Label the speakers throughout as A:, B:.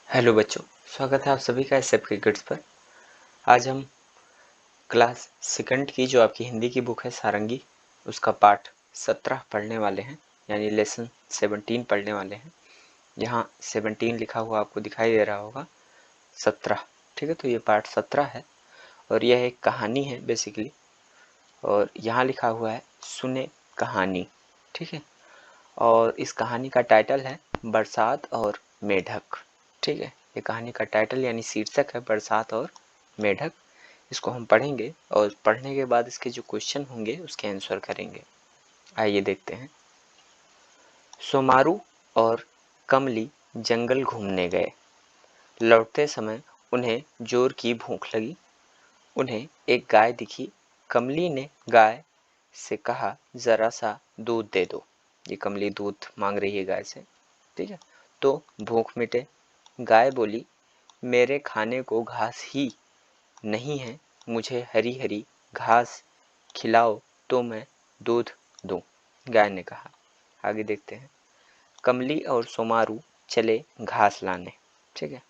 A: Hello बच्चों, स्वागत है आप सभी का एसएफ क्रिकेट्स पर। आज हम क्लास सेकंड की जो आपकी हिंदी की बुक है सारंगी, उसका पाठ 17 पढ़ने वाले हैं, यानी लेसन 17 पढ़ने वाले हैं। यहाँ 17 लिखा हुआ आपको दिखाई दे रहा होगा, 17, ठीक है। तो ये पाठ 17 है और यह एक कहानी है बेसिकली। और यहाँ लिखा हुआ है सुने कहानी, ठीक है। और इस कहानी का टाइटल है बरसात और मेढक, ठीक है। ये कहानी का टाइटल यानी शीर्षक है बरसात और मेढक। इसको हम पढ़ेंगे और पढ़ने के बाद इसके जो क्वेश्चन होंगे उसके आंसर करेंगे। आइए देखते हैं। सोमारू और कमली जंगल घूमने गए। लौटते समय उन्हें जोर की भूख लगी। उन्हें एक गाय दिखी। कमली ने गाय से कहा, जरा सा दूध दे दो। ये कमली दूध मांग रही है गाय से, ठीक है। तो भूख मिटे। गाय बोली, मेरे खाने को घास ही नहीं है, मुझे हरी हरी घास खिलाओ तो मैं दूध दूं। गाय ने कहा। आगे देखते हैं। कमली और सोमारू चले घास लाने, ठीक है।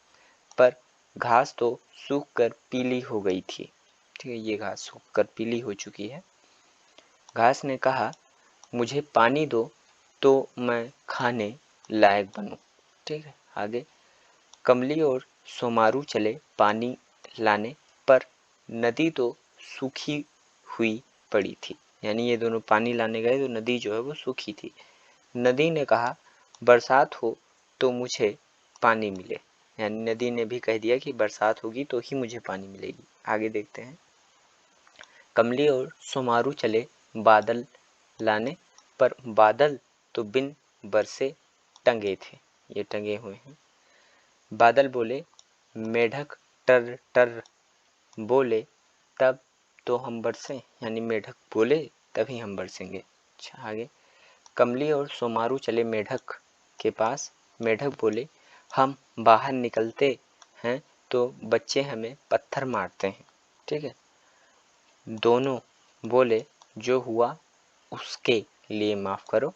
A: पर घास तो सूख कर पीली हो गई थी, ठीक है। ये घास सूख कर पीली हो चुकी है। घास ने कहा, मुझे पानी दो तो मैं खाने लायक बनूं, ठीक है। आगे। कमली और सोमारू चले पानी लाने, पर नदी तो सूखी हुई पड़ी थी, यानी ये दोनों पानी लाने गए तो नदी जो है वो सूखी थी। नदी ने कहा, बरसात हो तो मुझे पानी मिले, यानी नदी ने भी कह दिया कि बरसात होगी तो ही मुझे पानी मिलेगी। आगे देखते हैं। कमली और सोमारू चले बादल लाने, पर बादल तो बिन बरसे टंगे थे, ये टंगे हुए हैं। बादल बोले, मेढक टर टर बोले तब तो हम बरसें, यानी मेढक बोले तभी हम बरसेंगे। अच्छा आगे। कमली और सोमारू चले मेढक के पास। मेढक बोले, हम बाहर निकलते हैं तो बच्चे हमें पत्थर मारते हैं, ठीक है। दोनों बोले, जो हुआ उसके लिए माफ़ करो,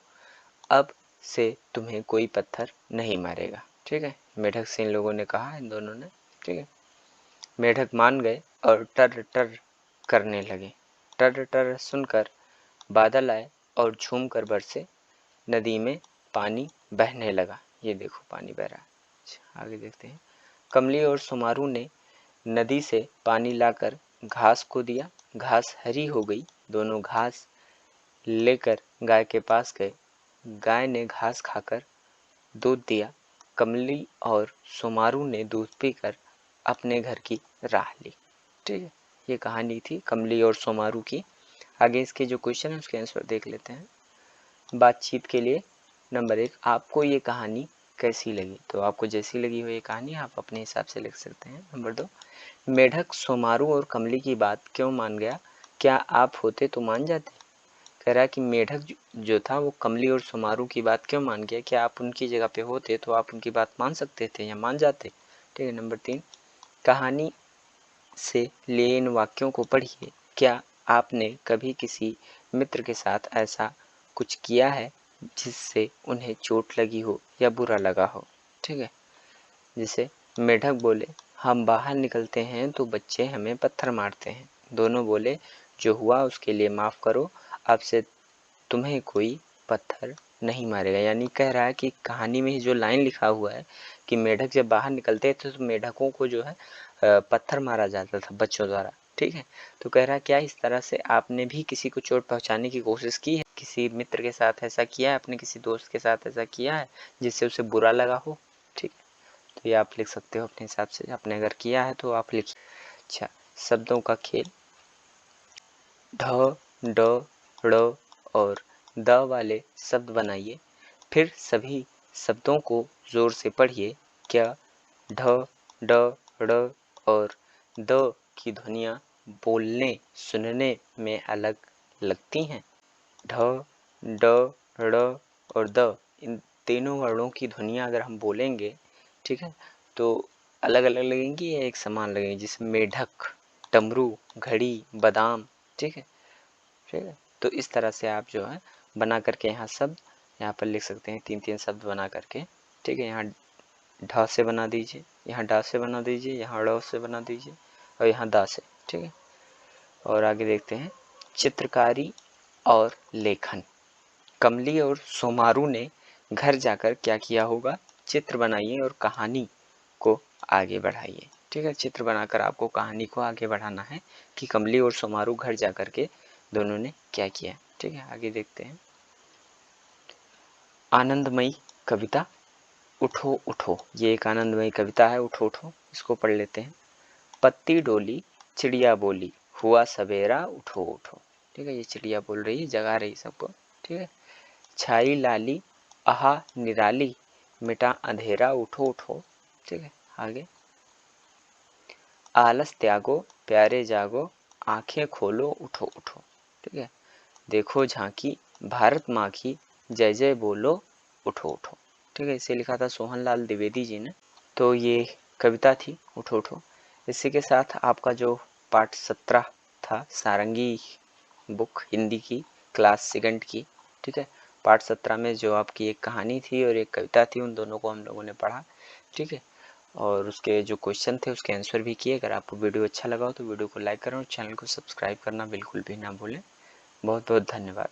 A: अब से तुम्हें कोई पत्थर नहीं मारेगा, ठीक है। मेढक से इन लोगों ने कहा, इन दोनों ने, ठीक है। मेढक मान गए और टर टर करने लगे। टर टर सुनकर बादल आए और झूम कर बरसे। नदी में पानी बहने लगा, ये देखो पानी बह रहा है। अच्छा, आगे देखते हैं। कमली और सोमारू ने नदी से पानी लाकर घास को दिया। घास हरी हो गई। दोनों घास लेकर गाय के पास गए। गाय ने घास खाकर दूध दिया। कमली और सोमारू ने दूध पीकर अपने घर की राह ली, ठीक है। ये कहानी थी कमली और सोमारू की। आगे इसके जो क्वेश्चन है उसके आंसर देख लेते हैं। बातचीत के लिए नंबर 1, आपको ये कहानी कैसी लगी? तो आपको जैसी लगी हो ये कहानी आप अपने हिसाब से लिख सकते हैं। नंबर 2, मेढक सोमारू और कमली की बात क्यों मान गया? क्या आप होते तो मान जाते? कह रहा है कि मेढक जो था वो कमली और सोमारू की बात क्यों मान गया? क्या आप उनकी जगह पे होते तो आप उनकी बात मान सकते थे या मान जाते? ठीक है। नंबर 3, कहानी से लिए इन वाक्यों को पढ़िए। क्या आपने कभी किसी मित्र के साथ ऐसा कुछ किया है जिससे उन्हें चोट लगी हो या बुरा लगा हो? ठीक है। जैसे मेढक बोले, हम बाहर निकलते हैं तो बच्चे हमें पत्थर मारते हैं। दोनों बोले, जो हुआ उसके लिए माफ़ करो, अब से तुम्हें कोई पत्थर नहीं मारेगा। यानी कह रहा है कि कहानी में ही जो लाइन लिखा हुआ है कि मेढक जब बाहर निकलते थे तो मेढकों को जो है पत्थर मारा जाता था बच्चों द्वारा, ठीक है। तो कह रहा है, क्या इस तरह से आपने भी किसी को चोट पहुंचाने की कोशिश की है? किसी मित्र के साथ ऐसा किया है? अपने किसी दोस्त के साथ ऐसा किया है जिससे उसे बुरा लगा हो? ठीक है। तो ये आप लिख सकते हो अपने हिसाब से। आपने अगर किया है तो आप लिखिए। अच्छा, शब्दों का खेल। ढ, ड, ड़ और द वाले शब्द बनाइए, फिर सभी शब्दों को जोर से पढ़िए। क्या ढ, ड, ड़ और द की ध्वनियाँ बोलने सुनने में अलग लगती हैं? ढ, ड, ड़ और द, इन तीनों वर्णों की ध्वनियाँ अगर हम बोलेंगे, ठीक है, तो अलग अलग लगेंगी या एक समान लगेंगी? जैसे मेढक, डमरू, घड़ी, बादाम, ठीक है। ठीक है। तो इस तरह से आप जो है बना करके यहाँ शब्द यहाँ पर लिख सकते हैं, 3-3 शब्द बना करके, ठीक है। यहाँ ढ से बना दीजिए, यहाँ डा से बना दीजिए, यहाँ ड़ से बना दीजिए और यहाँ दा से। ठीक है, और आगे देखते हैं चित्रकारी और लेखन। कमली और सोमारू ने घर जाकर क्या किया होगा, चित्र बनाइए और कहानी को आगे बढ़ाइए। ठीक है, चित्र बनाकर आपको कहानी को आगे बढ़ाना है कि कमली और सोमारू घर जाकर के दोनों ने क्या किया। ठीक है, आगे देखते हैं आनंदमयी कविता उठो उठो। ये एक आनंदमयी कविता है, उठो उठो, इसको पढ़ लेते हैं। पत्ती डोली चिड़िया बोली, हुआ सवेरा उठो उठो। ठीक है, ये चिड़िया बोल रही है, जगा रही सबको। ठीक है, छाई लाली आहा निराली, मिटा अंधेरा उठो उठो। ठीक है, आगे आलस त्यागो प्यारे जागो, आंखें खोलो उठो उठो। ठीक है, देखो झांकी भारत माँ की, जय जय बोलो उठो उठो। ठीक है, इसे लिखा था सोहनलाल द्विवेदी जी ने। तो ये कविता थी उठो उठो। इसी के साथ आपका जो पाठ 17 था सारंगी बुक हिंदी की क्लास सेकंड की। ठीक है, पाठ 17 में जो आपकी एक कहानी थी और एक कविता थी, उन दोनों को हम लोगों ने पढ़ा। ठीक है, और उसके जो क्वेश्चन थे उसके आंसर भी किए। अगर आपको वीडियो अच्छा लगा हो तो वीडियो को लाइक करें और चैनल को सब्सक्राइब करना बिल्कुल भी ना भूलें। बहुत बहुत धन्यवाद।